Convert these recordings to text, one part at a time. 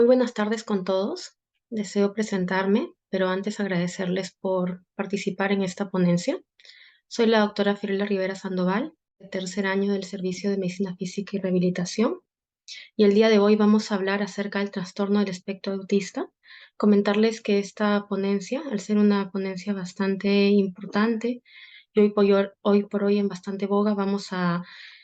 Muy buenas tardes con todos. Deseo presentarme, pero antes agradecerles por participar en esta ponencia. Soy la doctora Fiorella Rivera Sandoval, de tercer año del Servicio de Medicina Física y Rehabilitación, y el día de hoy vamos a hablar acerca del trastorno del espectro autista. Comentarles que esta ponencia, al ser una ponencia bastante importante y hoy por hoy en bastante boga, vamos a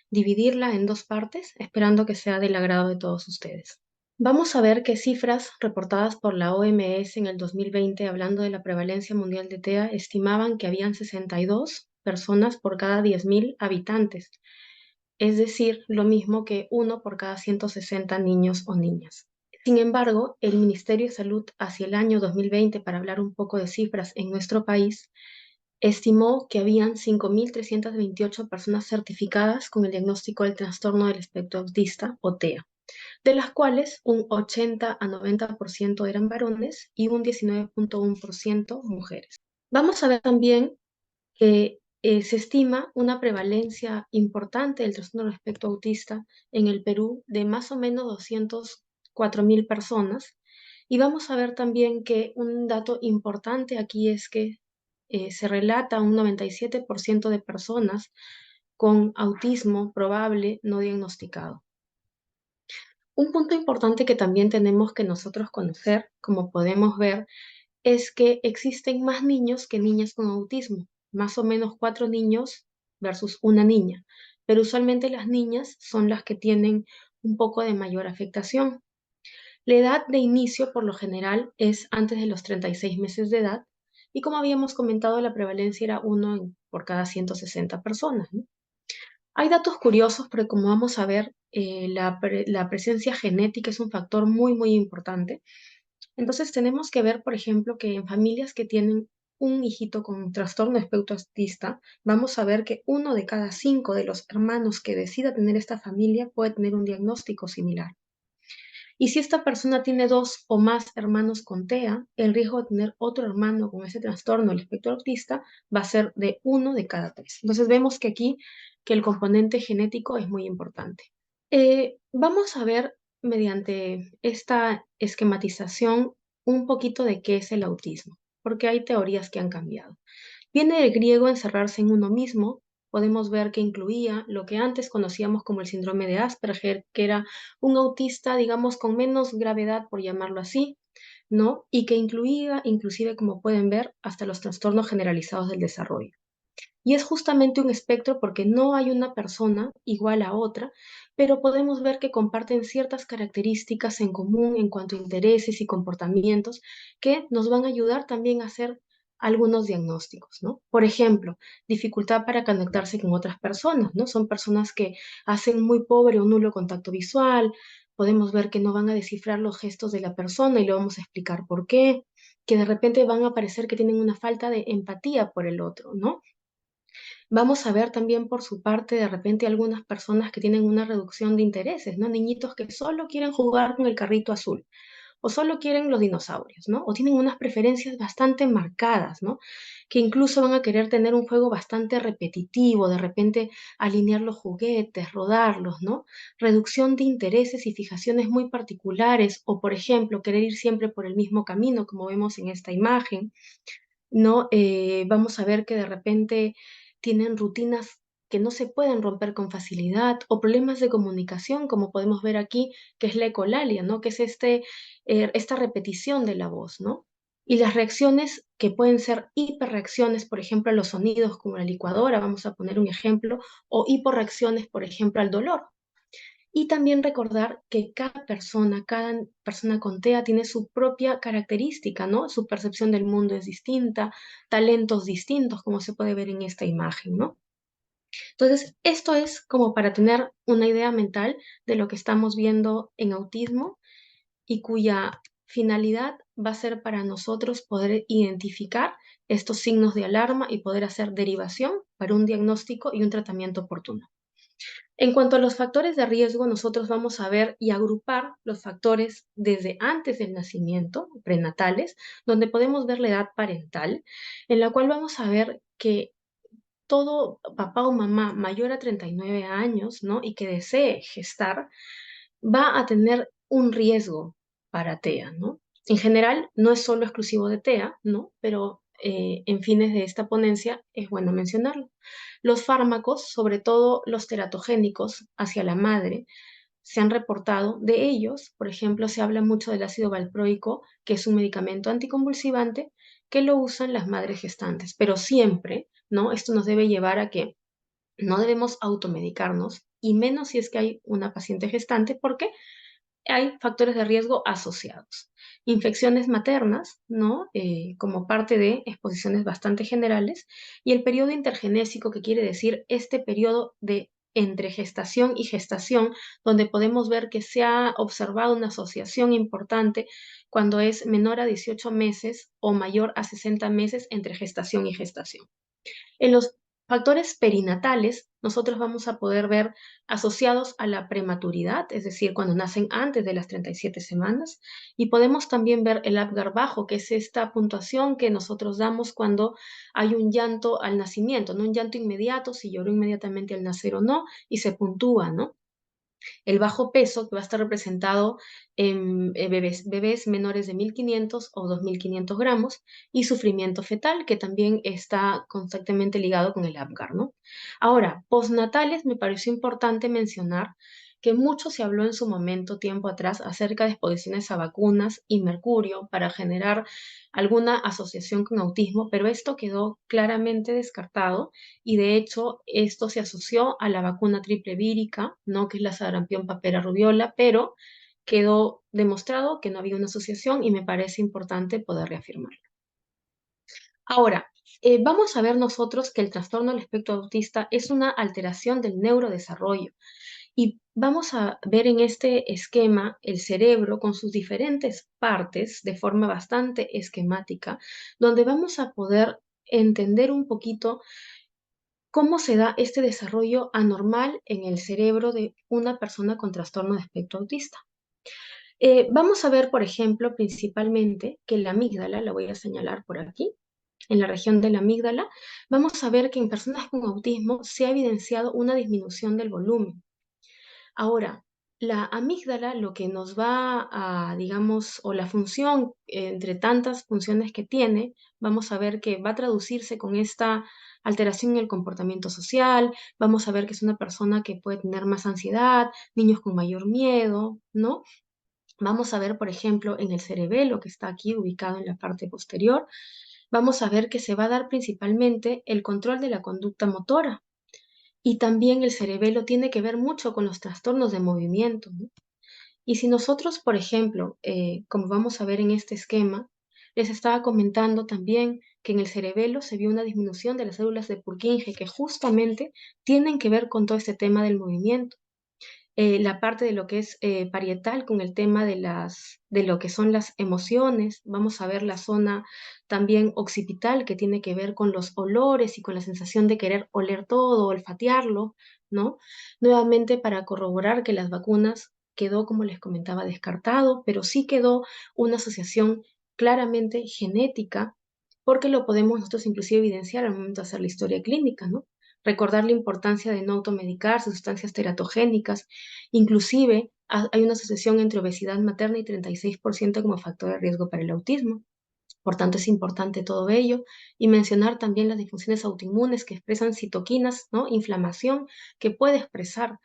dividirla en dos partes, esperando que sea del agrado de todos ustedes. Vamos a ver qué cifras reportadas por la OMS en el 2020, hablando de la prevalencia mundial de TEA, estimaban que habían 62 personas por cada 10.000 habitantes, es decir, lo mismo que uno por cada 160 niños o niñas. Sin embargo, el Ministerio de Salud hacia el año 2020, para hablar un poco de cifras en nuestro país, estimó que habían 5.328 personas certificadas con el diagnóstico del trastorno del espectro autista o TEA, de las cuales un 80 a 90% eran varones y un 19,1% mujeres. Vamos a ver también que se estima una prevalencia importante del trastorno del espectro autista en el Perú de más o menos 204.000 personas. Y vamos a ver también que un dato importante aquí es que se relata un 97% de personas con autismo probable no diagnosticado. Un punto importante que también tenemos que nosotros conocer, como podemos ver, es que existen más niños que niñas con autismo, más o menos 4 niños versus una niña, pero usualmente las niñas son las que tienen un poco de mayor afectación. La edad de inicio por lo general es antes de los 36 meses de edad y como habíamos comentado, la prevalencia era uno por cada 160 personas, ¿no? Hay datos curiosos, porque como vamos a ver, la presencia genética es un factor muy, muy importante. Entonces tenemos que ver, por ejemplo, que en familias que tienen un hijito con trastorno de espectro autista, vamos a ver que uno de cada 5 de los hermanos que decida tener esta familia puede tener un diagnóstico similar. Y si esta persona tiene dos o más hermanos con TEA, el riesgo de tener otro hermano con ese trastorno del espectro autista va a ser de uno de cada 3. Entonces vemos que aquí que el componente genético es muy importante. Vamos a ver mediante esta esquematización un poquito de qué es el autismo, porque hay teorías que han cambiado. Viene del griego encerrarse en uno mismo. Podemos ver que incluía lo que antes conocíamos como el síndrome de Asperger, que era un autista, digamos, con menos gravedad, por llamarlo así, ¿no? Y que incluía, inclusive, como pueden ver, hasta los trastornos generalizados del desarrollo. Y es justamente un espectro porque no hay una persona igual a otra, pero podemos ver que comparten ciertas características en común en cuanto a intereses y comportamientos que nos van a ayudar también a hacer algunos diagnósticos, ¿no? Por ejemplo, dificultad para conectarse con otras personas, ¿no? Son personas que hacen muy pobre o nulo contacto visual. Podemos ver que no van a descifrar los gestos de la persona y le vamos a explicar por qué, que de repente van a parecer que tienen una falta de empatía por el otro, ¿no? Vamos a ver también por su parte de repente algunas personas que tienen una reducción de intereses, ¿no? Niñitos que solo quieren jugar con el carrito azul o solo quieren los dinosaurios, ¿no? O tienen unas preferencias bastante marcadas, ¿no? Que incluso van a querer tener un juego bastante repetitivo, de repente alinear los juguetes, rodarlos, ¿no? Reducción de intereses y fijaciones muy particulares o, por ejemplo, querer ir siempre por el mismo camino, como vemos en esta imagen, ¿no? Vamos a ver que de repente tienen rutinas que no se pueden romper con facilidad o problemas de comunicación, como podemos ver aquí, que es la ecolalia, ¿no? Que es esta repetición de la voz, ¿no? Y las reacciones que pueden ser hiperreacciones, por ejemplo, a los sonidos como la licuadora, vamos a poner un ejemplo, o hiporreacciones, por ejemplo, al dolor. Y también recordar que cada persona con TEA tiene su propia característica, ¿no? Su percepción del mundo es distinta, talentos distintos, como se puede ver en esta imagen, ¿no? Entonces, esto es como para tener una idea mental de lo que estamos viendo en autismo y cuya finalidad va a ser para nosotros poder identificar estos signos de alarma y poder hacer derivación para un diagnóstico y un tratamiento oportuno. En cuanto a los factores de riesgo, nosotros vamos a ver y agrupar los factores desde antes del nacimiento, prenatales, donde podemos ver la edad parental, en la cual vamos a ver que todo papá o mamá mayor a 39 años, ¿no? Y que desee gestar, va a tener un riesgo. para TEA, ¿no? En general, no es solo exclusivo de TEA, ¿no? Pero en fines de esta ponencia es bueno mencionarlo. Los fármacos, sobre todo los teratogénicos hacia la madre, se han reportado de ellos. Por ejemplo, se habla mucho del ácido valproico, que es un medicamento anticonvulsivante que lo usan las madres gestantes, pero siempre, ¿no? Esto nos debe llevar a que no debemos automedicarnos, y menos si es que hay una paciente gestante, porque hay factores de riesgo asociados. Infecciones maternas, ¿no? Como parte de exposiciones bastante generales, y el periodo intergenésico, que quiere decir este periodo de entre gestación y gestación, donde podemos ver que se ha observado una asociación importante cuando es menor a 18 meses o mayor a 60 meses entre gestación y gestación. En los factores perinatales, nosotros vamos a poder ver asociados a la prematuridad, es decir, cuando nacen antes de las 37 semanas, y podemos también ver el Apgar bajo, que es esta puntuación que nosotros damos cuando hay un llanto al nacimiento, no un llanto inmediato, si lloró inmediatamente al nacer o no, y se puntúa, ¿no? El bajo peso, que va a estar representado en bebés menores de 1.500 o 2.500 gramos, y sufrimiento fetal, que también está constantemente ligado con el Apgar, ¿no? Ahora, postnatales, me pareció importante mencionar que mucho se habló en su momento, tiempo atrás, acerca de exposiciones a vacunas y mercurio para generar alguna asociación con autismo, pero esto quedó claramente descartado, y de hecho esto se asoció a la vacuna triple vírica, ¿no? Que es la sarampión, papera, rubiola, pero quedó demostrado que no había una asociación, y me parece importante poder reafirmarlo. Ahora, vamos a ver nosotros que el trastorno del espectro autista es una alteración del neurodesarrollo, y vamos a ver en este esquema el cerebro con sus diferentes partes de forma bastante esquemática, donde vamos a poder entender un poquito cómo se da este desarrollo anormal en el cerebro de una persona con trastorno de espectro autista. Vamos a ver, por ejemplo, principalmente que la amígdala, la voy a señalar por aquí, en la región de la amígdala, vamos a ver que en personas con autismo se ha evidenciado una disminución del volumen. Ahora, la amígdala lo que nos va a, digamos, o la función, entre tantas funciones que tiene, vamos a ver que va a traducirse con esta alteración en el comportamiento social. Vamos a ver que es una persona que puede tener más ansiedad, niños con mayor miedo, ¿no? Vamos a ver, por ejemplo, en el cerebelo, que está aquí ubicado en la parte posterior, vamos a ver que se va a dar principalmente el control de la conducta motora. Y también el cerebelo tiene que ver mucho con los trastornos de movimiento, ¿no? Y si nosotros, por ejemplo, como vamos a ver en este esquema, les estaba comentando también que en el cerebelo se vio una disminución de las células de Purkinje, que justamente tienen que ver con todo este tema del movimiento. La parte de lo que es parietal, con el tema de lo que son las emociones. Vamos a ver la zona también occipital, que tiene que ver con los olores y con la sensación de querer oler todo, olfatearlo, ¿no? Nuevamente, para corroborar que las vacunas quedó, como les comentaba, descartado, pero sí quedó una asociación claramente genética, porque lo podemos nosotros inclusive evidenciar al momento de hacer la historia clínica, ¿no? Recordar la importancia de no automedicarse, sustancias teratogénicas. Inclusive hay una asociación entre obesidad materna y 36% como factor de riesgo para el autismo. Por tanto, es importante todo ello. Y mencionar también las disfunciones autoinmunes que expresan citoquinas, ¿no? Inflamación que puede expresar.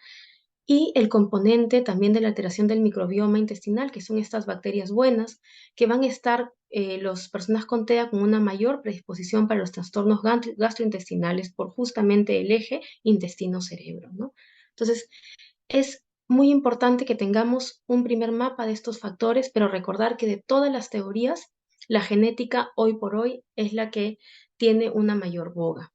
Y el componente también de la alteración del microbioma intestinal, que son estas bacterias buenas, que van a estar las personas con TEA con una mayor predisposición para los trastornos gastrointestinales por justamente el eje intestino-cerebro, ¿no? Entonces, es muy importante que tengamos un primer mapa de estos factores, pero recordar que de todas las teorías, la genética hoy por hoy es la que tiene una mayor boga.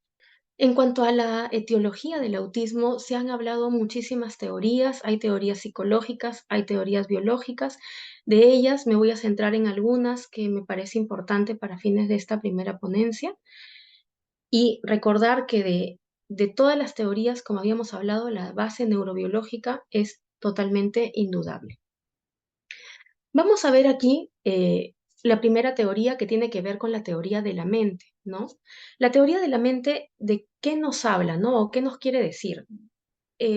En cuanto a la etiología del autismo, se han hablado muchísimas teorías. Hay teorías psicológicas, hay teorías biológicas. De ellas me voy a centrar en algunas que me parece importante para fines de esta primera ponencia, y recordar que de todas las teorías, como habíamos hablado, la base neurobiológica es totalmente indudable. Vamos a ver aquí la primera teoría, que tiene que ver con la teoría de la mente, ¿no? La teoría de la mente, ¿de qué nos habla, no? ¿O qué nos quiere decir?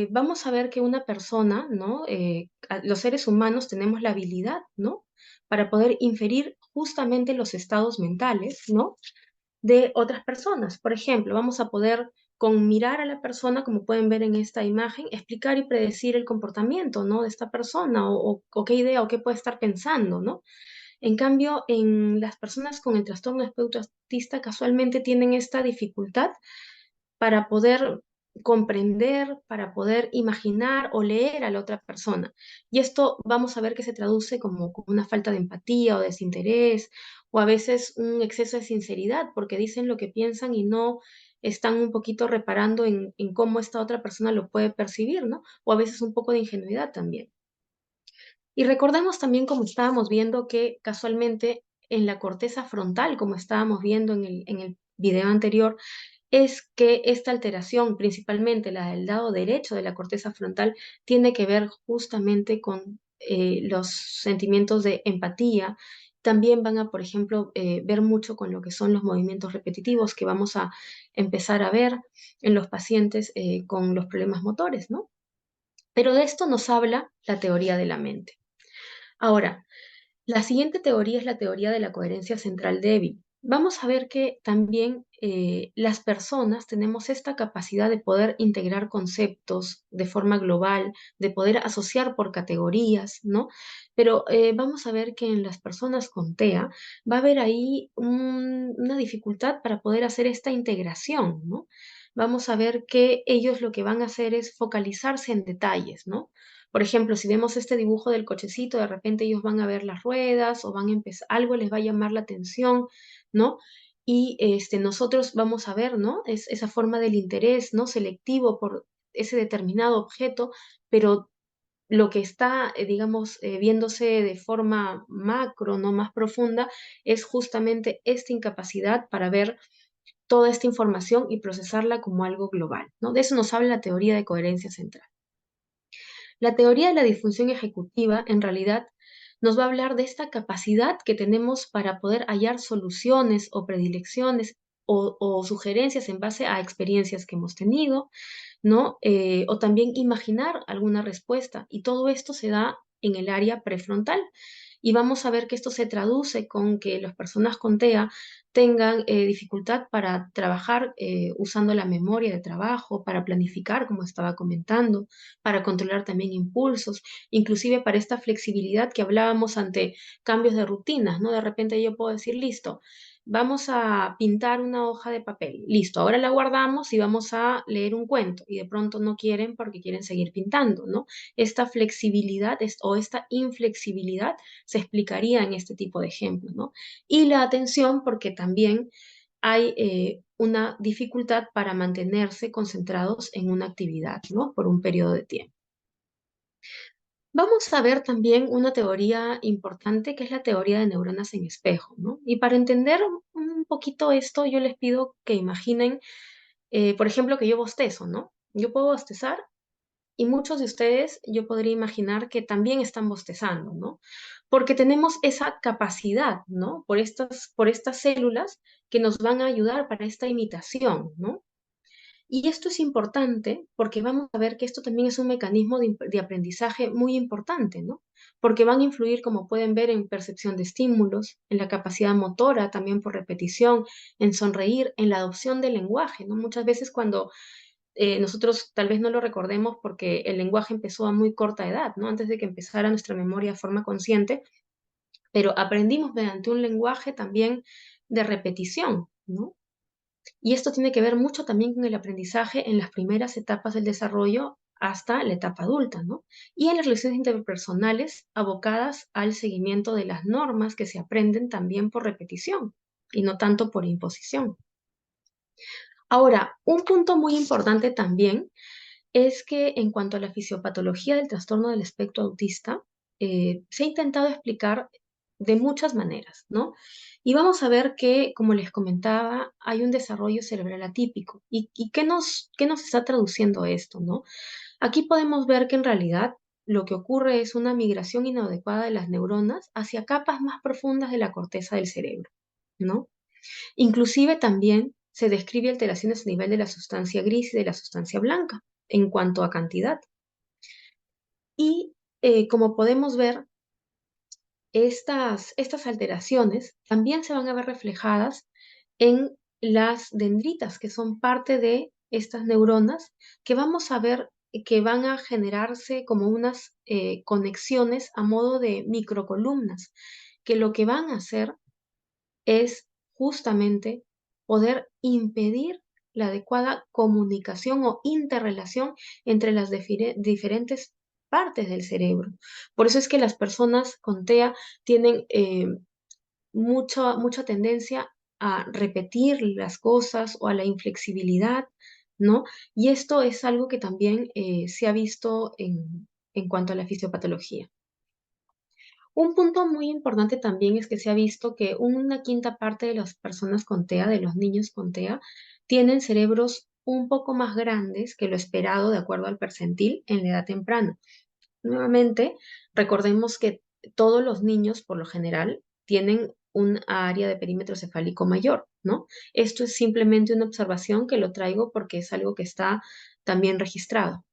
Vamos a ver que una persona, ¿no? Los seres humanos tenemos la habilidad, ¿no? para poder inferir justamente los estados mentales, ¿no? De otras personas. Por ejemplo, vamos a poder, con mirar a la persona, como pueden ver en esta imagen, explicar y predecir el comportamiento, ¿no? De esta persona o qué idea o qué puede estar pensando, ¿no? En cambio, en las personas con el trastorno espectro autista casualmente tienen esta dificultad para poder comprender, para poder imaginar o leer a la otra persona. Y esto vamos a ver que se traduce como una falta de empatía o desinterés, o a veces un exceso de sinceridad, porque dicen lo que piensan y no están un poquito reparando en cómo esta otra persona lo puede percibir, ¿no? O a veces un poco de ingenuidad también. Y recordemos también, como estábamos viendo, que casualmente en la corteza frontal, como estábamos viendo en el video anterior, es que esta alteración, principalmente la del lado derecho de la corteza frontal, tiene que ver justamente con los sentimientos de empatía. También van a, por ejemplo, ver mucho con lo que son los movimientos repetitivos que vamos a empezar a ver en los pacientes con los problemas motores, ¿no? Pero de esto nos habla la teoría de la mente. Ahora, la siguiente teoría es la teoría de la coherencia central débil. Vamos a ver que también las personas tenemos esta capacidad de poder integrar conceptos de forma global, de poder asociar por categorías, ¿no? Pero vamos a ver que en las personas con TEA va a haber ahí una dificultad para poder hacer esta integración, ¿no? Vamos a ver que ellos lo que van a hacer es focalizarse en detalles, ¿no? Por ejemplo, si vemos este dibujo del cochecito, de repente ellos van a ver las ruedas o van a empezar, algo les va a llamar la atención, ¿no? Y nosotros vamos a ver, ¿no? Es esa forma del interés, ¿no? Selectivo por ese determinado objeto, pero lo que está, digamos, viéndose de forma macro, no más profunda, es justamente esta incapacidad para ver toda esta información y procesarla como algo global, ¿no? De eso nos habla la teoría de coherencia central. La teoría de la disfunción ejecutiva en realidad nos va a hablar de esta capacidad que tenemos para poder hallar soluciones o predilecciones o sugerencias en base a experiencias que hemos tenido, ¿no? O también imaginar alguna respuesta. Y todo esto se da en el área prefrontal. Y vamos a ver que esto se traduce con que las personas con TEA tengan dificultad para trabajar usando la memoria de trabajo, para planificar, como estaba comentando, para controlar también impulsos, inclusive para esta flexibilidad que hablábamos ante cambios de rutinas, ¿no? De repente yo puedo decir, listo, vamos a pintar una hoja de papel, listo, ahora la guardamos y vamos a leer un cuento y de pronto no quieren porque quieren seguir pintando, ¿no? Esta flexibilidad o esta inflexibilidad se explicaría en este tipo de ejemplos, ¿no? Y la atención porque también hay una dificultad para mantenerse concentrados en una actividad, ¿no? Por un periodo de tiempo. Vamos a ver también una teoría importante que es la teoría de neuronas en espejo, ¿no? Y para entender un poquito esto, yo les pido que imaginen, por ejemplo, que yo bostezo, ¿no? Yo puedo bostezar y muchos de ustedes yo podría imaginar que también están bostezando, ¿no? Porque tenemos esa capacidad, ¿no? Por estas células que nos van a ayudar para esta imitación, ¿no? Y esto es importante porque vamos a ver que esto también es un mecanismo de aprendizaje muy importante, ¿no? Porque van a influir, como pueden ver, en percepción de estímulos, en la capacidad motora, también por repetición, en sonreír, en la adopción del lenguaje, ¿no? Muchas veces cuando nosotros tal vez no lo recordemos porque el lenguaje empezó a muy corta edad, ¿no? Antes de que empezara nuestra memoria de forma consciente, pero aprendimos mediante un lenguaje también de repetición, ¿no? Y esto tiene que ver mucho también con el aprendizaje en las primeras etapas del desarrollo hasta la etapa adulta, ¿no? Y en las relaciones interpersonales abocadas al seguimiento de las normas que se aprenden también por repetición y no tanto por imposición. Ahora, un punto muy importante también es que en cuanto a la fisiopatología del trastorno del espectro autista, se ha intentado explicar de muchas maneras, ¿no? Y vamos a ver que, como les comentaba, hay un desarrollo cerebral atípico. ¿Y qué nos está traduciendo esto, no? Aquí podemos ver que en realidad lo que ocurre es una migración inadecuada de las neuronas hacia capas más profundas de la corteza del cerebro, ¿no? Inclusive también se describe alteraciones a nivel de la sustancia gris y de la sustancia blanca en cuanto a cantidad. Y como podemos ver, estas alteraciones también se van a ver reflejadas en las dendritas, que son parte de estas neuronas, que vamos a ver que van a generarse como unas conexiones a modo de microcolumnas, que lo que van a hacer es justamente poder impedir la adecuada comunicación o interrelación entre las diferentes partes del cerebro. Por eso es que las personas con TEA tienen mucha tendencia a repetir las cosas o a la inflexibilidad, ¿no? Y esto es algo que también se ha visto en cuanto a la fisiopatología. Un punto muy importante también es que se ha visto que una quinta parte de las personas con TEA, de los niños con TEA, tienen cerebros un poco más grandes que lo esperado de acuerdo al percentil en la edad temprana. Nuevamente, recordemos que todos los niños, por lo general, tienen un área de perímetro cefálico mayor, ¿no? Esto es simplemente una observación que lo traigo porque es algo que está también registrado.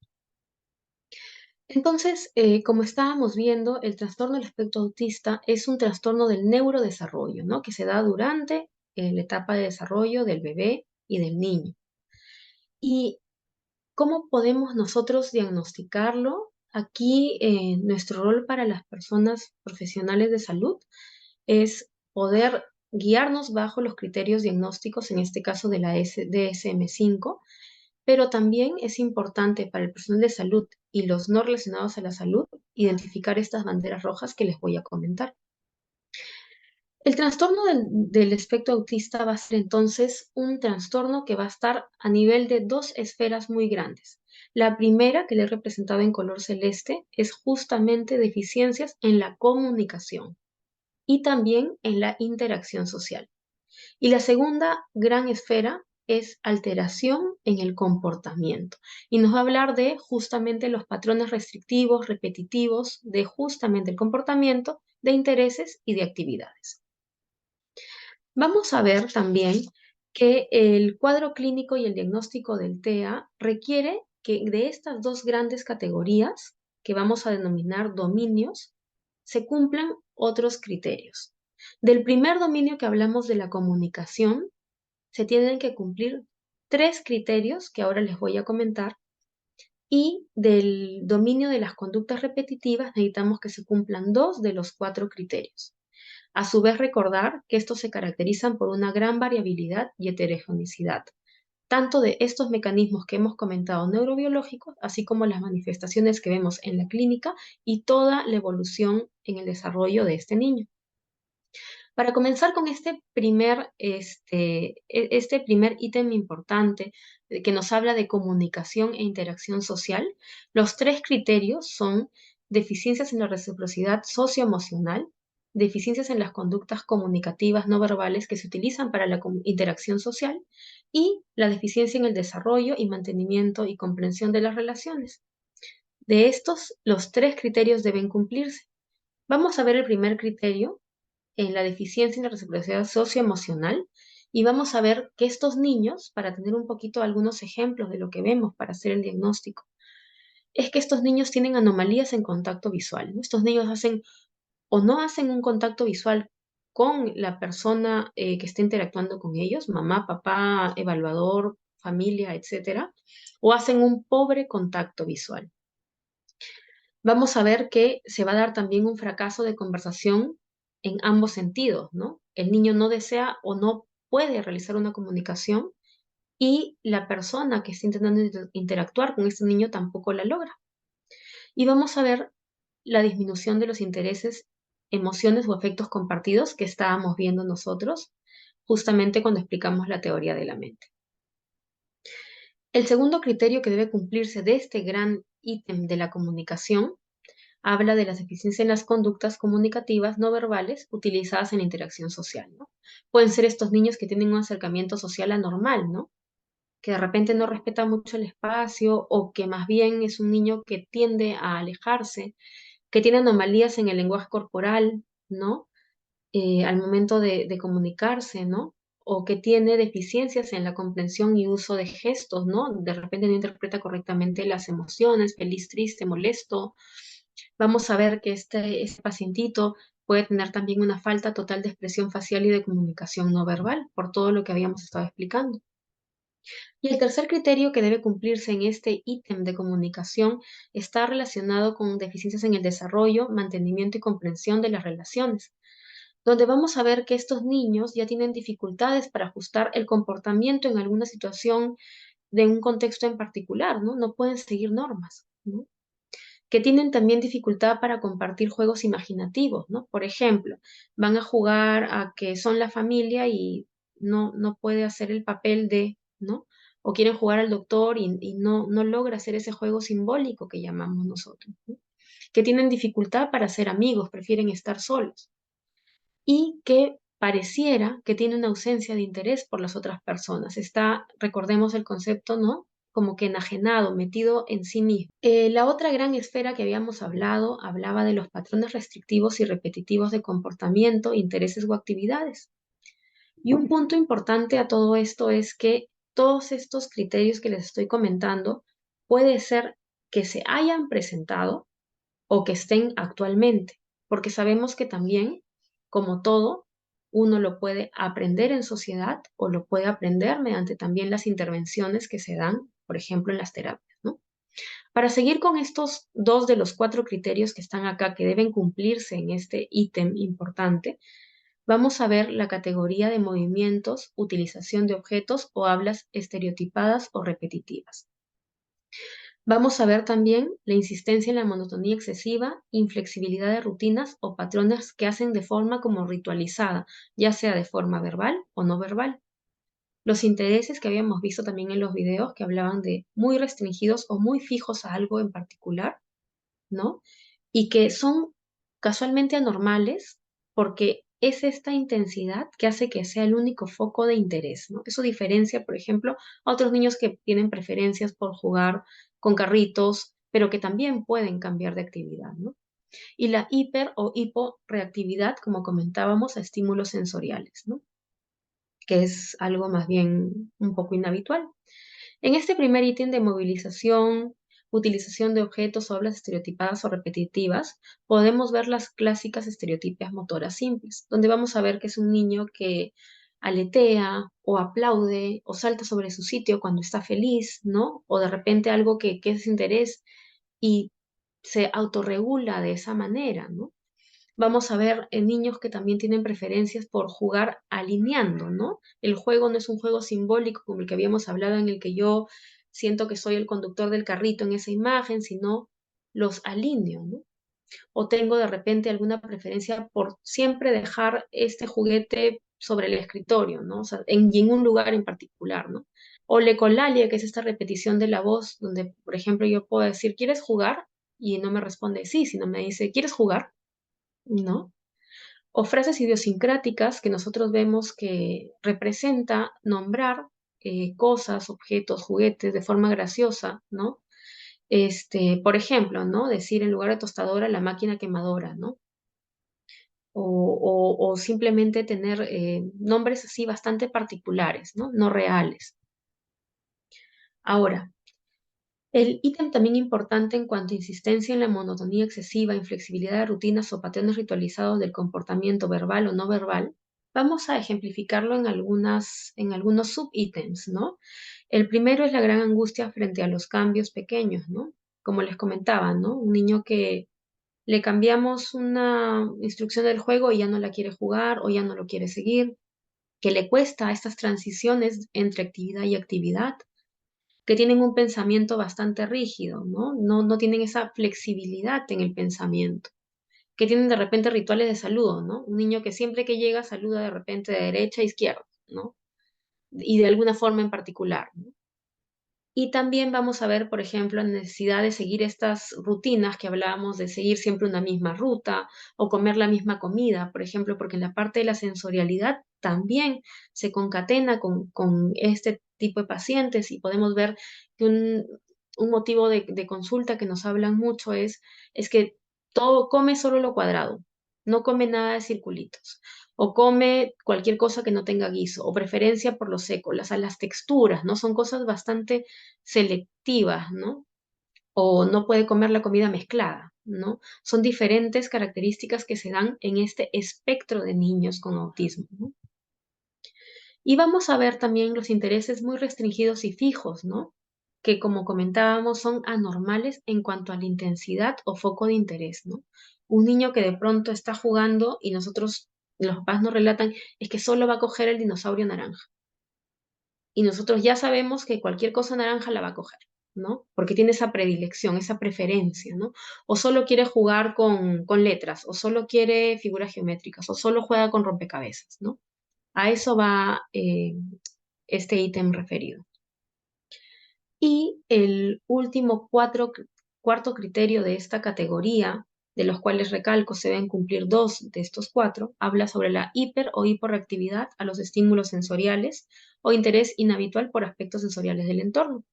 Entonces, como estábamos viendo, el trastorno del espectro autista es un trastorno del neurodesarrollo, ¿no? Que se da durante la etapa de desarrollo del bebé y del niño. ¿Y cómo podemos nosotros diagnosticarlo? Aquí, nuestro rol para las personas profesionales de salud es poder guiarnos bajo los criterios diagnósticos, en este caso de la DSM-5, pero también es importante para el personal de salud y los no relacionados a la salud identificar estas banderas rojas que les voy a comentar. El trastorno del espectro autista va a ser entonces un trastorno que va a estar a nivel de dos esferas muy grandes. La primera, que le he representado en color celeste, es justamente deficiencias en la comunicación y también en la interacción social. Y la segunda gran esfera es alteración en el comportamiento. Y nos va a hablar de justamente los patrones restrictivos, repetitivos, de justamente el comportamiento, de intereses y de actividades. Vamos a ver también que el cuadro clínico y el diagnóstico del TEA requiere que de estas dos grandes categorías, que vamos a denominar dominios, se cumplan otros criterios. Del primer dominio que hablamos de la comunicación, se tienen que cumplir tres criterios que ahora les voy a comentar, y del dominio de las conductas repetitivas necesitamos que se cumplan dos de los cuatro criterios. A su vez, recordar que estos se caracterizan por una gran variabilidad y heterogeneidad, tanto de estos mecanismos que hemos comentado neurobiológicos, así como las manifestaciones que vemos en la clínica y toda la evolución en el desarrollo de este niño. Para comenzar con este primer ítem importante que nos habla de comunicación e interacción social, los tres criterios son deficiencias en la reciprocidad socioemocional, deficiencias en las conductas comunicativas no verbales que se utilizan para la interacción social y la deficiencia en el desarrollo y mantenimiento y comprensión de las relaciones. De estos, los tres criterios deben cumplirse. Vamos a ver el primer criterio, en la deficiencia en la reciprocidad socioemocional, y vamos a ver que estos niños, para tener un poquito algunos ejemplos de lo que vemos para hacer el diagnóstico, es que estos niños tienen anomalías en contacto visual, ¿no? Estos niños hacen o no hacen un contacto visual con la persona que está interactuando con ellos, mamá, papá, evaluador, familia, etcétera, o hacen un pobre contacto visual. Vamos a ver que se va a dar también un fracaso de conversación en ambos sentidos, ¿no? El niño no desea o no puede realizar una comunicación y la persona que está intentando interactuar con este niño tampoco la logra. Y vamos a ver la disminución de los intereses, emociones o efectos compartidos que estábamos viendo nosotros justamente cuando explicamos la teoría de la mente. El segundo criterio que debe cumplirse de este gran ítem de la comunicación habla de las deficiencias en las conductas comunicativas no verbales utilizadas en la interacción social, ¿no? Pueden ser estos niños que tienen un acercamiento social anormal, ¿no? Que de repente no respeta mucho el espacio o que más bien es un niño que tiende a alejarse, que tiene anomalías en el lenguaje corporal, ¿no? Al momento de comunicarse, ¿no? O que tiene deficiencias en la comprensión y uso de gestos, ¿no? De repente no interpreta correctamente las emociones, feliz, triste, molesto. Vamos a ver que este pacientito puede tener también una falta total de expresión facial y de comunicación no verbal, por todo lo que habíamos estado explicando. Y el tercer criterio que debe cumplirse en este ítem de comunicación está relacionado con deficiencias en el desarrollo, mantenimiento y comprensión de las relaciones, donde vamos a ver que estos niños ya tienen dificultades para ajustar el comportamiento en alguna situación de un contexto en particular, ¿no? No pueden seguir normas, ¿no? Que tienen también dificultad para compartir juegos imaginativos, ¿no? Por ejemplo, van a jugar a que son la familia y no puede hacer el papel de, ¿no? O quieren jugar al doctor y no logra hacer ese juego simbólico que llamamos nosotros, ¿no? Que tienen dificultad para ser amigos, prefieren estar solos y que pareciera que tiene una ausencia de interés por las otras personas. Está, recordemos el concepto, ¿no? Como que enajenado, metido en sí mismo. La otra gran esfera que habíamos hablado hablaba de los patrones restrictivos y repetitivos de comportamiento, intereses o actividades. Y un punto importante a todo esto es que todos estos criterios que les estoy comentando puede ser que se hayan presentado o que estén actualmente, porque sabemos que también, como todo, uno lo puede aprender en sociedad o lo puede aprender mediante también las intervenciones que se dan, por ejemplo, en las terapias, ¿no? Para seguir con estos dos de los cuatro criterios que están acá, que deben cumplirse en este ítem importante, vamos a ver la categoría de movimientos, utilización de objetos o hablas estereotipadas o repetitivas. Vamos a ver también la insistencia en la monotonía excesiva, inflexibilidad de rutinas o patrones que hacen de forma como ritualizada, ya sea de forma verbal o no verbal. Los intereses que habíamos visto también en los videos que hablaban de muy restringidos o muy fijos a algo en particular, ¿no? Y que son casualmente anormales porque es esta intensidad que hace que sea el único foco de interés, ¿no? Eso diferencia, por ejemplo, a otros niños que tienen preferencias por jugar con carritos, pero que también pueden cambiar de actividad, ¿no? Y la hiper o hiporeactividad, como comentábamos, a estímulos sensoriales, ¿no? Que es algo más bien un poco inhabitual. En este primer ítem de movilización, utilización de objetos o hablas estereotipadas o repetitivas, podemos ver las clásicas estereotipias motoras simples, donde vamos a ver que es un niño que aletea o aplaude o salta sobre su sitio cuando está feliz, ¿no? O de repente algo que es interés y se autorregula de esa manera, ¿no? Vamos a ver niños que también tienen preferencias por jugar alineando, ¿no? El juego no es un juego simbólico como el que habíamos hablado en el que yo siento que soy el conductor del carrito en esa imagen, sino los alineo, ¿no? O tengo de repente alguna preferencia por siempre dejar este juguete sobre el escritorio, ¿no? O sea, y en un lugar en particular, ¿no? O lecolalia, que es esta repetición de la voz, donde, por ejemplo, yo puedo decir, ¿quieres jugar? Y no me responde sí, sino me dice, ¿quieres jugar? ¿No? O frases idiosincráticas que nosotros vemos que representa nombrar cosas, objetos, juguetes de forma graciosa, ¿no? Por ejemplo, ¿no? Decir en lugar de tostadora, la máquina quemadora, ¿no? O simplemente tener nombres así bastante particulares, ¿no? No reales. Ahora, el ítem también importante en cuanto a insistencia en la monotonía excesiva, inflexibilidad de rutinas o patrones ritualizados del comportamiento verbal o no verbal, vamos a ejemplificarlo en algunos subítems, ¿no? El primero es la gran angustia frente a los cambios pequeños, ¿no? Como les comentaba, ¿no? Un niño que le cambiamos una instrucción del juego y ya no la quiere jugar o ya no lo quiere seguir, que le cuesta estas transiciones entre actividad y actividad, que tienen un pensamiento bastante rígido, ¿no? No tienen esa flexibilidad en el pensamiento, que tienen de repente rituales de saludo, ¿no? Un niño que siempre que llega saluda de repente de derecha a izquierda, ¿no? Y de alguna forma en particular, ¿no? Y también vamos a ver, por ejemplo, la necesidad de seguir estas rutinas que hablábamos, de seguir siempre una misma ruta o comer la misma comida, por ejemplo, porque en la parte de la sensorialidad también se concatena con este tipo de pacientes y podemos ver que un motivo de consulta que nos hablan mucho es que todo come solo lo cuadrado, no come nada de circulitos o come cualquier cosa que no tenga guiso, o preferencia por lo seco, las texturas, ¿no? Son cosas bastante selectivas, ¿no? O no puede comer la comida mezclada, ¿no? Son diferentes características que se dan en este espectro de niños con autismo, ¿no? Y vamos a ver también los intereses muy restringidos y fijos, ¿no? Que como comentábamos son anormales en cuanto a la intensidad o foco de interés, ¿no? Un niño que de pronto está jugando y los papás nos relatan, es que solo va a coger el dinosaurio naranja. Y nosotros ya sabemos que cualquier cosa naranja la va a coger, ¿no? Porque tiene esa predilección, esa preferencia, ¿no? O solo quiere jugar con letras, o solo quiere figuras geométricas, o solo juega con rompecabezas, ¿no? A eso va este ítem referido. Y el último cuarto criterio de esta categoría, de los cuales recalco se deben cumplir dos de estos cuatro, habla sobre la hiper o hiporreactividad a los estímulos sensoriales o interés inhabitual por aspectos sensoriales del entorno.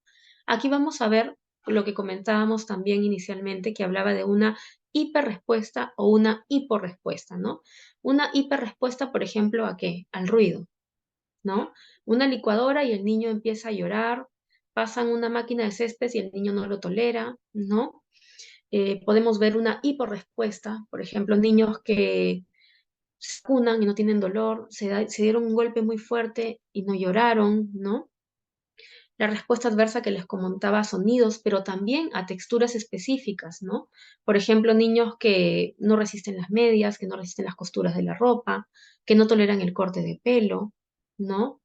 Aquí vamos a ver lo que comentábamos también inicialmente, que hablaba de una hiperrespuesta o una hiporrespuesta, ¿no? Una hiperrespuesta, por ejemplo, ¿a qué? Al ruido, ¿no? Una licuadora y el niño empieza a llorar, pasan una máquina de césped y el niño no lo tolera, ¿no? Podemos ver una hiporrespuesta, por ejemplo, niños que se cunan y no tienen dolor, se dieron un golpe muy fuerte y no lloraron, ¿no? La respuesta adversa que les comentaba a sonidos, pero también a texturas específicas, ¿no? Por ejemplo, niños que no resisten las medias, que no resisten las costuras de la ropa, que no toleran el corte de pelo, ¿no?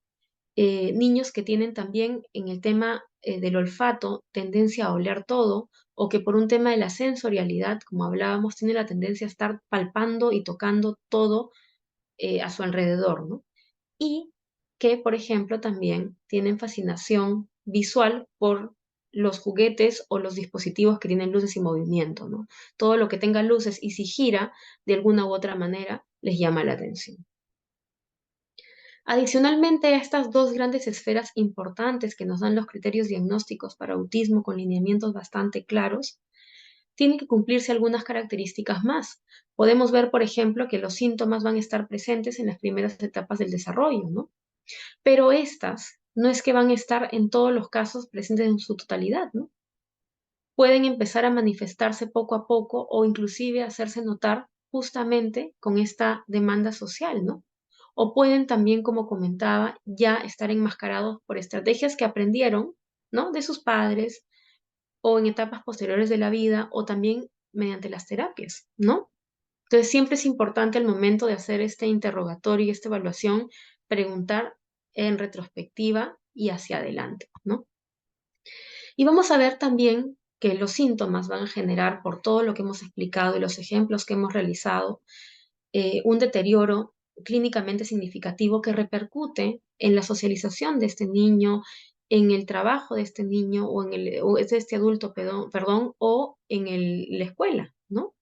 Niños que tienen también en el tema del olfato tendencia a oler todo o que por un tema de la sensorialidad, como hablábamos, tienen la tendencia a estar palpando y tocando todo a su alrededor, ¿no? Y que, por ejemplo, también tienen fascinación visual por los juguetes o los dispositivos que tienen luces y movimiento, ¿no? Todo lo que tenga luces y si gira de alguna u otra manera les llama la atención. Adicionalmente a estas dos grandes esferas importantes que nos dan los criterios diagnósticos para autismo con lineamientos bastante claros, tienen que cumplirse algunas características más. Podemos ver, por ejemplo, que los síntomas van a estar presentes en las primeras etapas del desarrollo, ¿no? Pero estas no es que van a estar en todos los casos presentes en su totalidad, ¿no? Pueden empezar a manifestarse poco a poco o inclusive hacerse notar justamente con esta demanda social, ¿no? O pueden también, como comentaba, ya estar enmascarados por estrategias que aprendieron, ¿no? De sus padres o en etapas posteriores de la vida o también mediante las terapias, ¿no? Entonces siempre es importante al momento de hacer este interrogatorio y esta evaluación preguntar en retrospectiva y hacia adelante, ¿no? Y vamos a ver también que los síntomas van a generar, por todo lo que hemos explicado y los ejemplos que hemos realizado, un deterioro clínicamente significativo que repercute en la socialización de este niño, en el trabajo de este niño o de este adulto, perdón, o en la escuela, ¿no?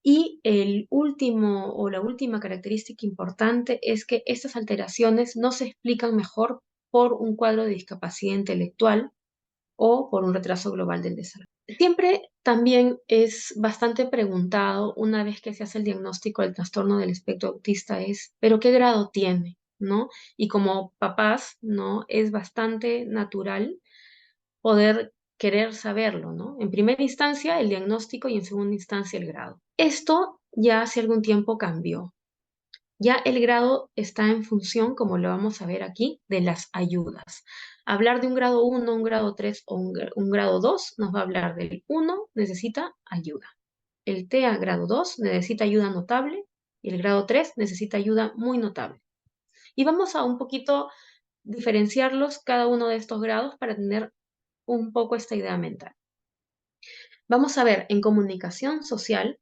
Y el último o la última característica importante es que estas alteraciones no se explican mejor por un cuadro de discapacidad intelectual o por un retraso global del desarrollo. Siempre también es bastante preguntado una vez que se hace el diagnóstico del trastorno del espectro autista es, ¿pero qué grado tiene? ¿No? Y como papás, ¿no? Es bastante natural poder querer saberlo, ¿no? En primera instancia el diagnóstico y en segunda instancia el grado. Esto ya hace algún tiempo cambió. Ya el grado está en función, como lo vamos a ver aquí, de las ayudas. Hablar de un grado 1, un grado 3 o un grado 2 nos va a hablar del 1 necesita ayuda. El TEA grado 2 necesita ayuda notable y el grado 3 necesita ayuda muy notable. Y vamos a un poquito diferenciarlos cada uno de estos grados para tener un poco esta idea mental. Vamos a ver, en comunicación social,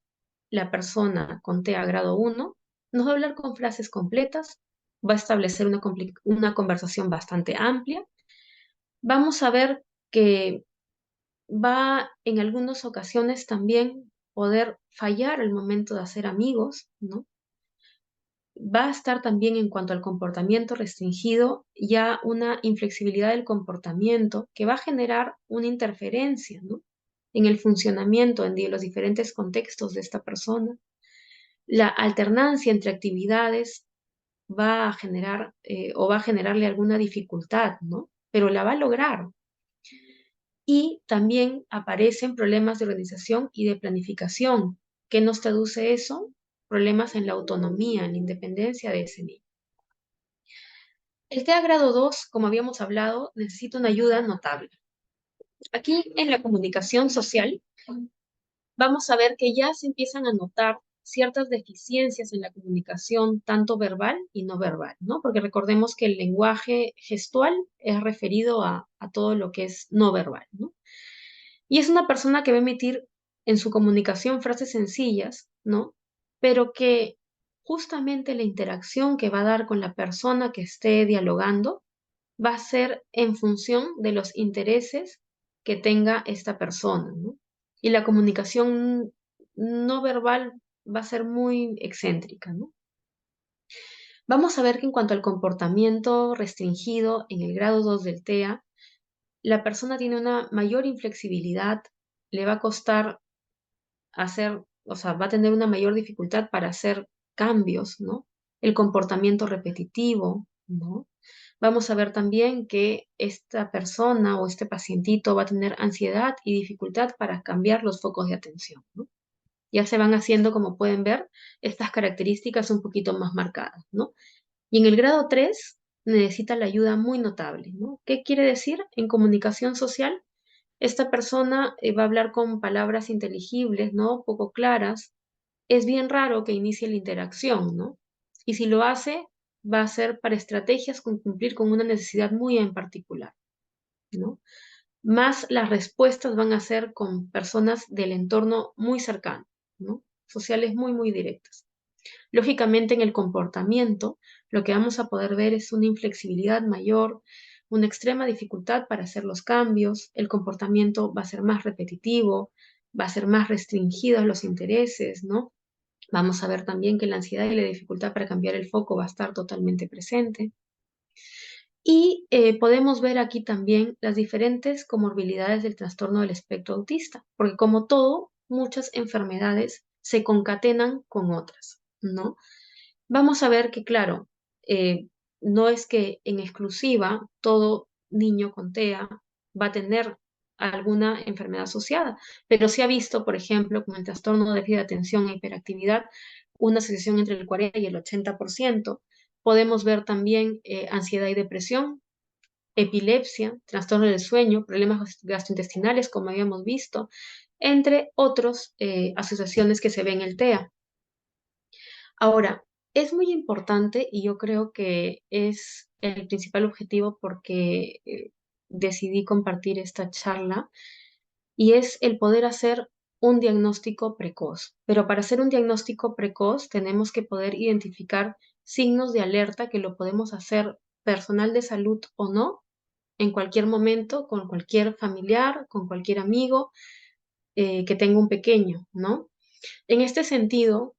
la persona con TEA grado 1 nos va a hablar con frases completas, va a establecer una conversación bastante amplia. Vamos a ver que va en algunas ocasiones también poder fallar al momento de hacer amigos, ¿no? Va a estar también en cuanto al comportamiento restringido, ya una inflexibilidad del comportamiento que va a generar una interferencia, ¿no? En el funcionamiento en los diferentes contextos de esta persona. La alternancia entre actividades va a generar o va a generarle alguna dificultad, ¿no? Pero la va a lograr. Y también aparecen problemas de organización y de planificación. ¿Qué nos traduce eso? Problemas en la autonomía, en la independencia de ese niño. El TEA grado 2, como habíamos hablado, necesita una ayuda notable. Aquí en la comunicación social vamos a ver que ya se empiezan a notar ciertas deficiencias en la comunicación, tanto verbal y no verbal, ¿no? Porque recordemos que el lenguaje gestual es referido a todo lo que es no verbal, ¿no? Y es una persona que va a emitir en su comunicación frases sencillas, ¿no? Pero que justamente la interacción que va a dar con la persona que esté dialogando va a ser en función de los intereses que tenga esta persona, ¿no? Y la comunicación no verbal va a ser muy excéntrica, ¿no? Vamos a ver que en cuanto al comportamiento restringido en el grado 2 del TEA, la persona tiene una mayor inflexibilidad, le va a costar hacer, o sea, va a tener una mayor dificultad para hacer cambios, ¿no? El comportamiento repetitivo, ¿no? Vamos a ver también que esta persona o este pacientito va a tener ansiedad y dificultad para cambiar los focos de atención, ¿no? Ya se van haciendo, como pueden ver, estas características un poquito más marcadas, ¿no? Y en el grado 3 necesita la ayuda muy notable, ¿no? ¿Qué quiere decir? En comunicación social, esta persona va a hablar con palabras inteligibles, ¿no? Poco claras. Es bien raro que inicie la interacción, ¿no? Y si lo hace, va a ser para estrategias con cumplir con una necesidad muy en particular, ¿no? Más las respuestas van a ser con personas del entorno muy cercano, ¿no? Sociales muy, muy directas. Lógicamente, en el comportamiento, lo que vamos a poder ver es una inflexibilidad mayor, una extrema dificultad para hacer los cambios, el comportamiento va a ser más repetitivo, va a ser más restringido a los intereses, ¿no? Vamos a ver también que la ansiedad y la dificultad para cambiar el foco va a estar totalmente presente. Y podemos ver aquí también las diferentes comorbilidades del trastorno del espectro autista, porque como todo, muchas enfermedades se concatenan con otras, ¿no? Vamos a ver que, claro, eh, no es que en exclusiva todo niño con TEA va a tener alguna enfermedad asociada, pero se ha visto, por ejemplo, con el trastorno de déficit de atención e hiperactividad, una asociación entre el 40 y el 80%. Podemos ver también ansiedad y depresión, epilepsia, trastorno del sueño, problemas gastrointestinales, como habíamos visto, entre otras asociaciones que se ven en el TEA. Ahora, es muy importante y yo creo que es el principal objetivo porque decidí compartir esta charla y es el poder hacer un diagnóstico precoz. Pero para hacer un diagnóstico precoz tenemos que poder identificar signos de alerta que lo podemos hacer personal de salud o no, en cualquier momento, con cualquier familiar, con cualquier amigo que tenga un pequeño, ¿no? En este sentido,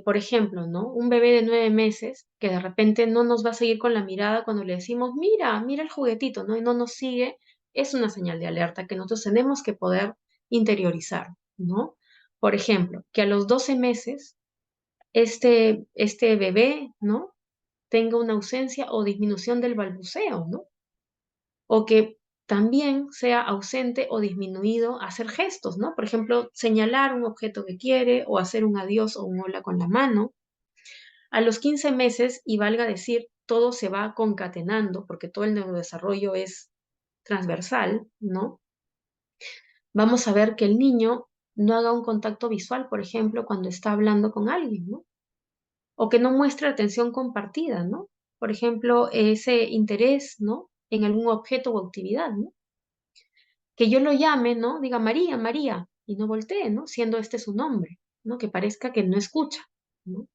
por ejemplo, ¿no? Un bebé de 9 meses que de repente no nos va a seguir con la mirada cuando le decimos, mira, mira el juguetito, ¿no? Y no nos sigue, es una señal de alerta que nosotros tenemos que poder interiorizar, ¿no? Por ejemplo, que a los 12 meses este bebé, ¿no? Tenga una ausencia o disminución del balbuceo, ¿no? O que también sea ausente o disminuido hacer gestos, ¿no? Por ejemplo, señalar un objeto que quiere o hacer un adiós o un hola con la mano. A los 15 meses, y valga decir, todo se va concatenando porque todo el neurodesarrollo es transversal, ¿no? Vamos a ver que el niño no haga un contacto visual, por ejemplo, cuando está hablando con alguien, ¿no? O que no muestre atención compartida, ¿no? Por ejemplo, ese interés, ¿no? En algún objeto o actividad, ¿no? Que yo lo llame, ¿no? Diga María, María, y no voltee, ¿no? Siendo este su nombre, ¿no? Que parezca que no escucha, ¿no?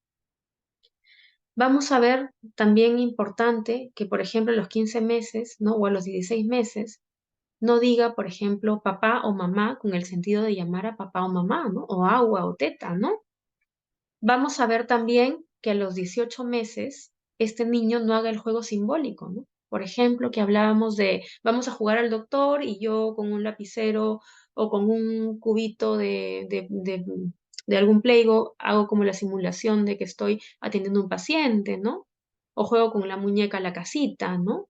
Vamos a ver también importante que, por ejemplo, a los 15 meses, ¿no? O a los 16 meses, no diga, por ejemplo, papá o mamá con el sentido de llamar a papá o mamá, ¿no? O agua o teta, ¿no? Vamos a ver también que a los 18 meses este niño no haga el juego simbólico, ¿no? Por ejemplo, que hablábamos de vamos a jugar al doctor y yo con un lapicero o con un cubito de algún Play-Doh hago como la simulación de que estoy atendiendo a un paciente, ¿no? O juego con la muñeca a la casita, ¿no?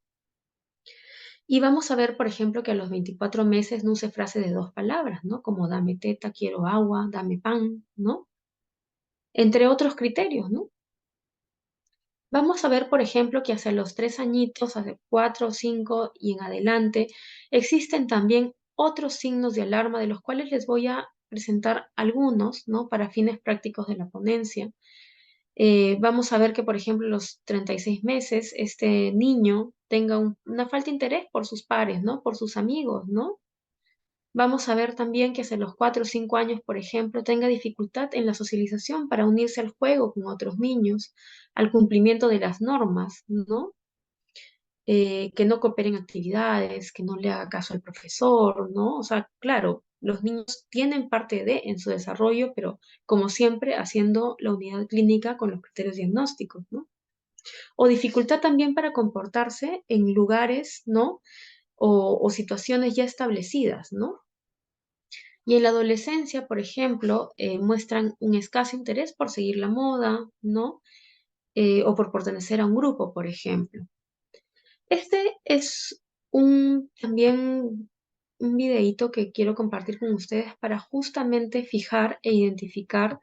Y vamos a ver, por ejemplo, que a los 24 meses no use frase de 2 palabras, ¿no? Como dame teta, quiero agua, dame pan, ¿no? Entre otros criterios, ¿no? Vamos a ver, por ejemplo, que hacia los 3 añitos, hacia 4 o 5 y en adelante, existen también otros signos de alarma de los cuales les voy a presentar algunos, ¿no? Para fines prácticos de la ponencia. Vamos a ver que, por ejemplo, a los 36 meses, este niño tenga una falta de interés por sus pares, ¿no? Por sus amigos, ¿no? Vamos a ver también que hacia los 4 o 5 años, por ejemplo, tenga dificultad en la socialización para unirse al juego con otros niños, al cumplimiento de las normas, ¿no? Que no cooperen actividades, que no le haga caso al profesor, ¿no? O sea, claro, los niños tienen parte de en su desarrollo, pero como siempre, haciendo la unidad clínica con los criterios diagnósticos, ¿no? O dificultad también para comportarse en lugares, ¿no? O situaciones ya establecidas, ¿no? Y en la adolescencia, por ejemplo, muestran un escaso interés por seguir la moda, ¿no? O por pertenecer a un grupo, por ejemplo. Este es también un videíto que quiero compartir con ustedes para justamente fijar e identificar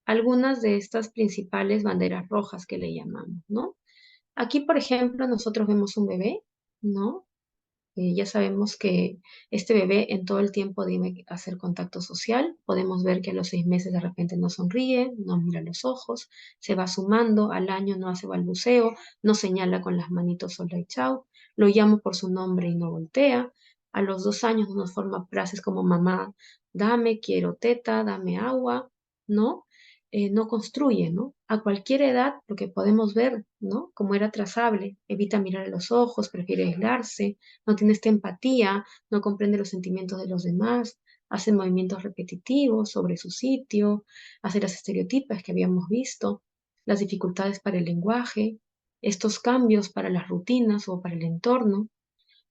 algunas de estas principales banderas rojas que le llamamos, ¿no? Aquí, por ejemplo, nosotros vemos un bebé, ¿no? Ya sabemos que este bebé en todo el tiempo debe hacer contacto social. Podemos ver que a los 6 meses de repente no sonríe, no mira los ojos, se va sumando, al año no hace balbuceo, no señala con las manitos hola y chao, lo llamo por su nombre y no voltea. A los 2 años no nos forma frases como mamá, dame, quiero teta, dame agua, ¿no? No construye, ¿no? A cualquier edad, lo que podemos ver, ¿no? Como era trazable, evita mirar a los ojos, prefiere aislarse, no tiene esta empatía, no comprende los sentimientos de los demás, hace movimientos repetitivos sobre su sitio, hace las estereotipas que habíamos visto, las dificultades para el lenguaje, estos cambios para las rutinas o para el entorno.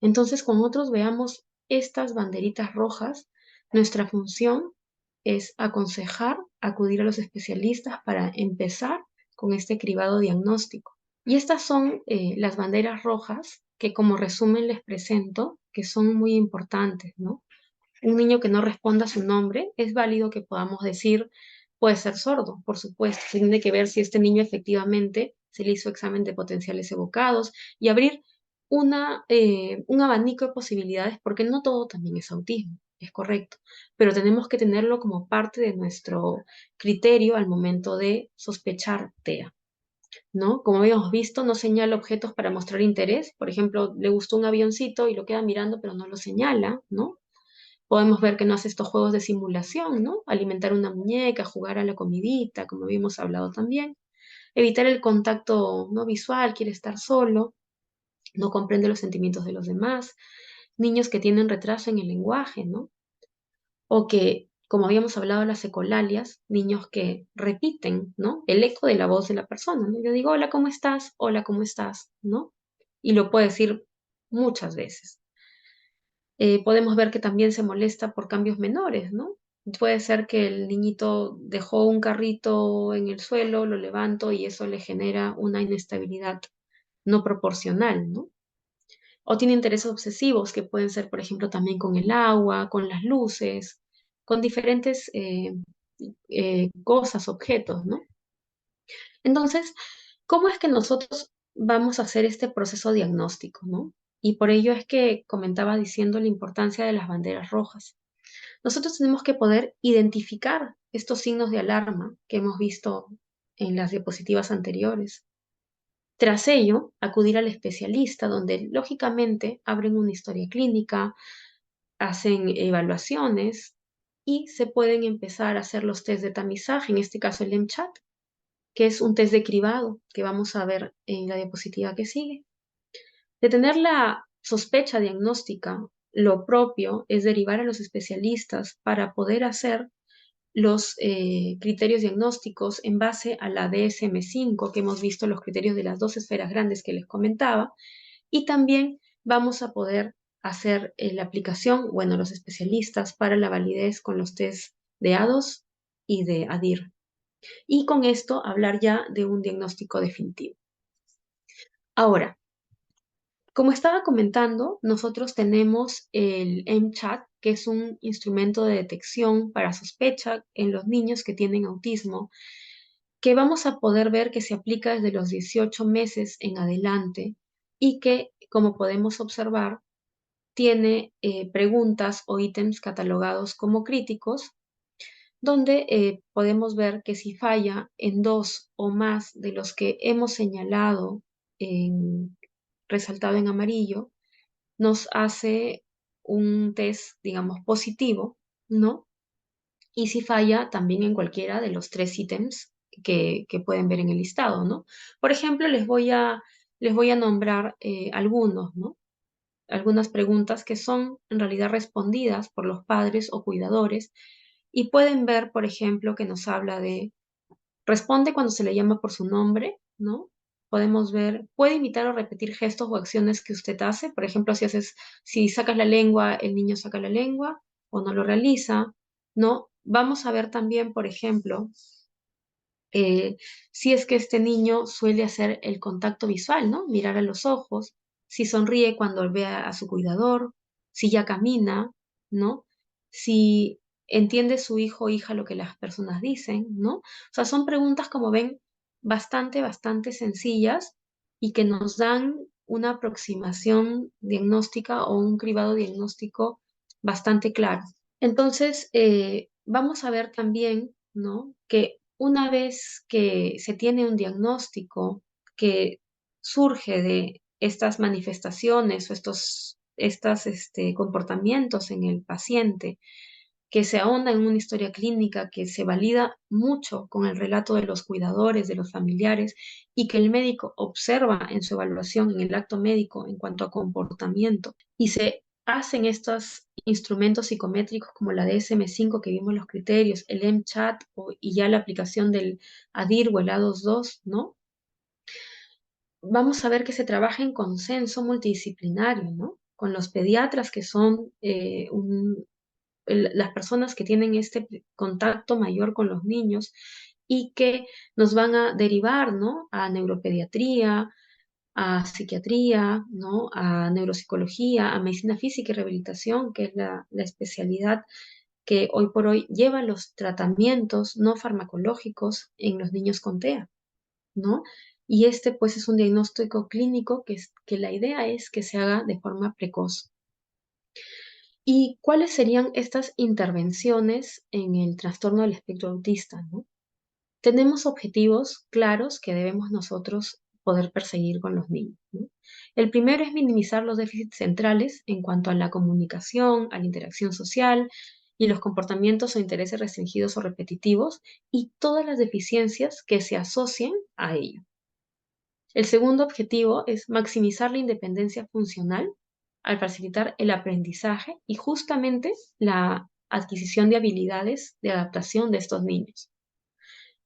Entonces, cuando nosotros veamos estas banderitas rojas, nuestra función es aconsejar, acudir a los especialistas para empezar con este cribado diagnóstico. Y estas son las banderas rojas que como resumen les presento, que son muy importantes, ¿no? Un niño que no responda a su nombre, es válido que podamos decir, puede ser sordo, por supuesto. Se tiene que ver si este niño efectivamente se le hizo examen de potenciales evocados y abrir un abanico de posibilidades, porque no todo también es autismo, es correcto, pero tenemos que tenerlo como parte de nuestro criterio al momento de sospechar TEA. ¿No? Como habíamos visto, no señala objetos para mostrar interés. Por ejemplo, le gustó un avioncito y lo queda mirando, pero no lo señala, ¿no? Podemos ver que no hace estos juegos de simulación, ¿no? Alimentar una muñeca, jugar a la comidita, como habíamos hablado también. Evitar el contacto no visual, quiere estar solo, no comprende los sentimientos de los demás. Niños que tienen retraso en el lenguaje, ¿no? O que, como habíamos hablado, las ecolalias, niños que repiten, ¿no? El eco de la voz de la persona, ¿no? Yo digo, hola, ¿cómo estás? Hola, ¿cómo estás? ¿No? Y lo puede decir muchas veces. Podemos ver que también se molesta por cambios menores, ¿no? Puede ser que el niñito dejó un carrito en el suelo, lo levanto y eso le genera una inestabilidad no proporcional, ¿no? O tiene intereses obsesivos que pueden ser, por ejemplo, también con el agua, con las luces, con diferentes cosas, objetos, ¿no? Entonces, ¿cómo es que nosotros vamos a hacer este proceso diagnóstico, ¿no? Y por ello es que comentaba diciendo la importancia de las banderas rojas. Nosotros tenemos que poder identificar estos signos de alarma que hemos visto en las diapositivas anteriores. Tras ello, acudir al especialista, donde lógicamente abren una historia clínica, hacen evaluaciones y se pueden empezar a hacer los test de tamizaje, en este caso el MCHAT, que es un test de cribado que vamos a ver en la diapositiva que sigue. De tener la sospecha diagnóstica, lo propio es derivar a los especialistas para poder hacer los criterios diagnósticos en base a la DSM-5, que hemos visto los criterios de las dos esferas grandes que les comentaba, y también vamos a poder hacer la aplicación, bueno, los especialistas para la validez con los test de A2 y de ADIR. Y con esto hablar ya de un diagnóstico definitivo. Ahora, Como estaba comentando, nosotros tenemos el MChat, que es un instrumento de detección para sospecha en los niños que tienen autismo, que vamos a poder ver que se aplica desde los 18 meses en adelante y que, como podemos observar, tiene preguntas o ítems catalogados como críticos, donde podemos ver que si falla en dos o más de los que hemos señalado, resaltado en amarillo, nos hace un test, digamos, positivo, ¿no? Y si falla, también en cualquiera de los tres ítems que pueden ver en el listado, ¿no? Por ejemplo, les voy a nombrar algunos, ¿no? Algunas preguntas que son en realidad respondidas por los padres o cuidadores y pueden ver, por ejemplo, que nos habla de responde cuando se le llama por su nombre, ¿no? Podemos ver, puede imitar o repetir gestos o acciones que usted hace. Por ejemplo, si sacas la lengua, el niño saca la lengua o no lo realiza, ¿no? Vamos a ver también, por ejemplo, eh, si es que este niño suele hacer el contacto visual, ¿no? Mirar a los ojos, si sonríe cuando ve a su cuidador, si ya camina, ¿no? Si entiende su hijo o hija lo que las personas dicen, ¿no? O sea, son preguntas, como ven, bastante sencillas y que nos dan una aproximación diagnóstica o un cribado diagnóstico bastante claro. Entonces, vamos a ver también, ¿no? Que una vez que se tiene un diagnóstico que surge de estas manifestaciones o comportamientos en el paciente, que se ahonda en una historia clínica que se valida mucho con el relato de los cuidadores, de los familiares, y que el médico observa en su evaluación, en el acto médico, en cuanto a comportamiento, y se hacen estos instrumentos psicométricos como la DSM-5 que vimos los criterios, el MCHAT y ya la aplicación del ADIR o el A22, ¿no? Vamos a ver que se trabaja en consenso multidisciplinario, ¿no? Con los pediatras que son las personas que tienen este contacto mayor con los niños y que nos van a derivar, ¿no? A neuropediatría, a psiquiatría, ¿no? A neuropsicología, a medicina física y rehabilitación, que es la especialidad que hoy por hoy lleva los tratamientos no farmacológicos en los niños con TEA, ¿no? Y este pues es un diagnóstico clínico que la idea es que se haga de forma precoz. ¿Y cuáles serían estas intervenciones en el trastorno del espectro autista, ¿no? Tenemos objetivos claros que debemos nosotros poder perseguir con los niños, ¿no? El primero es minimizar los déficits centrales en cuanto a la comunicación, a la interacción social y los comportamientos o intereses restringidos o repetitivos y todas las deficiencias que se asocien a ello. El segundo objetivo es maximizar la independencia funcional al facilitar el aprendizaje y justamente la adquisición de habilidades de adaptación de estos niños.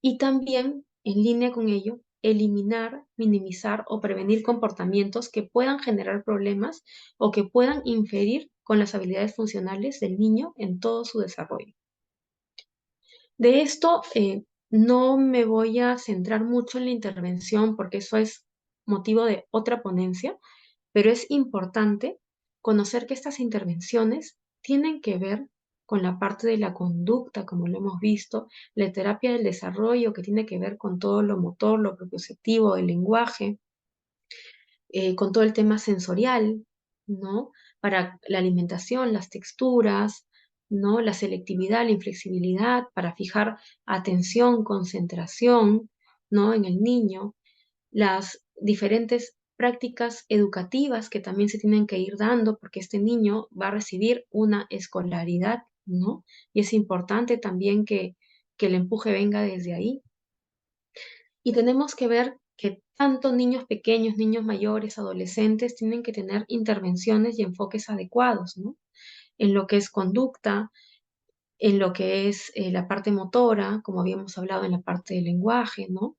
Y también, en línea con ello, eliminar, minimizar o prevenir comportamientos que puedan generar problemas o que puedan inferir con las habilidades funcionales del niño en todo su desarrollo. De esto no me voy a centrar mucho en la intervención porque eso es motivo de otra ponencia, pero es importante conocer que estas intervenciones tienen que ver con la parte de la conducta, como lo hemos visto, la terapia del desarrollo, que tiene que ver con todo lo motor, lo propioceptivo, el lenguaje, con todo el tema sensorial, ¿no? Para la alimentación, las texturas, ¿no? La selectividad, la inflexibilidad, para fijar atención, concentración, ¿no? En el niño, las diferentes prácticas educativas que también se tienen que ir dando, porque este niño va a recibir una escolaridad, ¿no? Y es importante también que el empuje venga desde ahí. Y tenemos que ver que tanto niños pequeños, niños mayores, adolescentes, tienen que tener intervenciones y enfoques adecuados, ¿no? En lo que es conducta, en lo que es la parte motora, como habíamos hablado en la parte del lenguaje, ¿no?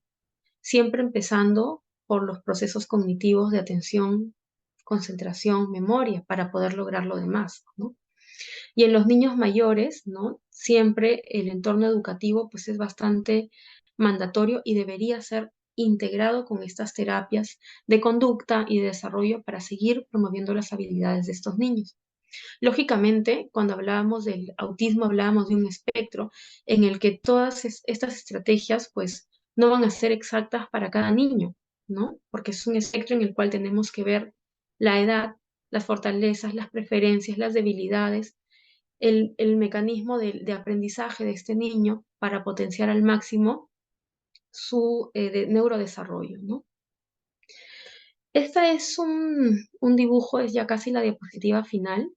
Siempre empezando por los procesos cognitivos de atención, concentración, memoria, para poder lograr lo demás, ¿no? Y en los niños mayores, ¿no? Siempre el entorno educativo pues es bastante mandatorio y debería ser integrado con estas terapias de conducta y de desarrollo para seguir promoviendo las habilidades de estos niños. Lógicamente, cuando hablábamos del autismo, hablábamos de un espectro en el que todas estas estrategias, pues, no van a ser exactas para cada niño, ¿no? Porque es un espectro en el cual tenemos que ver la edad, las fortalezas, las preferencias, las debilidades, el mecanismo de aprendizaje de este niño para potenciar al máximo su neurodesarrollo, ¿no? Esta es un dibujo, es ya casi la diapositiva final,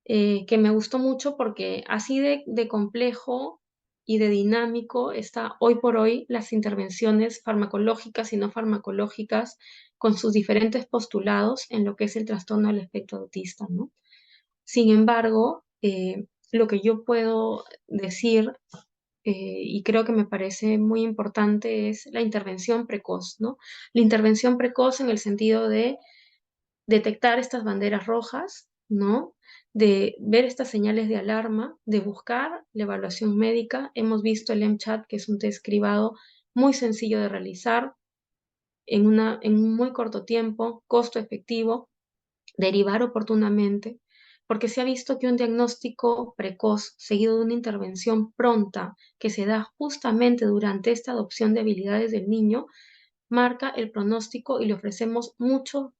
que me gustó mucho porque así de complejo y de dinámico está hoy por hoy las intervenciones farmacológicas y no farmacológicas con sus diferentes postulados en lo que es el trastorno del espectro autista, ¿no? Sin embargo, lo que yo puedo decir, y creo que me parece muy importante, es la intervención precoz, ¿no? La intervención precoz en el sentido de detectar estas banderas rojas, ¿no? De ver estas señales de alarma, de buscar la evaluación médica. Hemos visto el MCHAT, que es un test cribado muy sencillo de realizar en un muy corto tiempo, costo efectivo, derivar oportunamente, porque se ha visto que un diagnóstico precoz seguido de una intervención pronta que se da justamente durante esta adopción de habilidades del niño marca el pronóstico y le ofrecemos muchos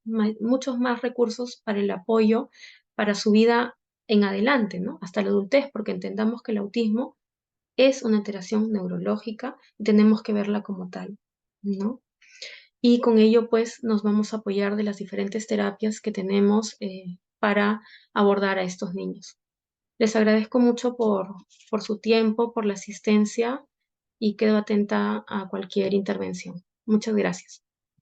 más recursos para el apoyo para su vida en adelante, ¿no? Hasta la adultez, porque entendamos que el autismo es una alteración neurológica y tenemos que verla como tal, ¿no? Y con ello, pues, nos vamos a apoyar de las diferentes terapias que tenemos para abordar a estos niños. Les agradezco mucho por su tiempo, por la asistencia y quedo atenta a cualquier intervención. Muchas gracias.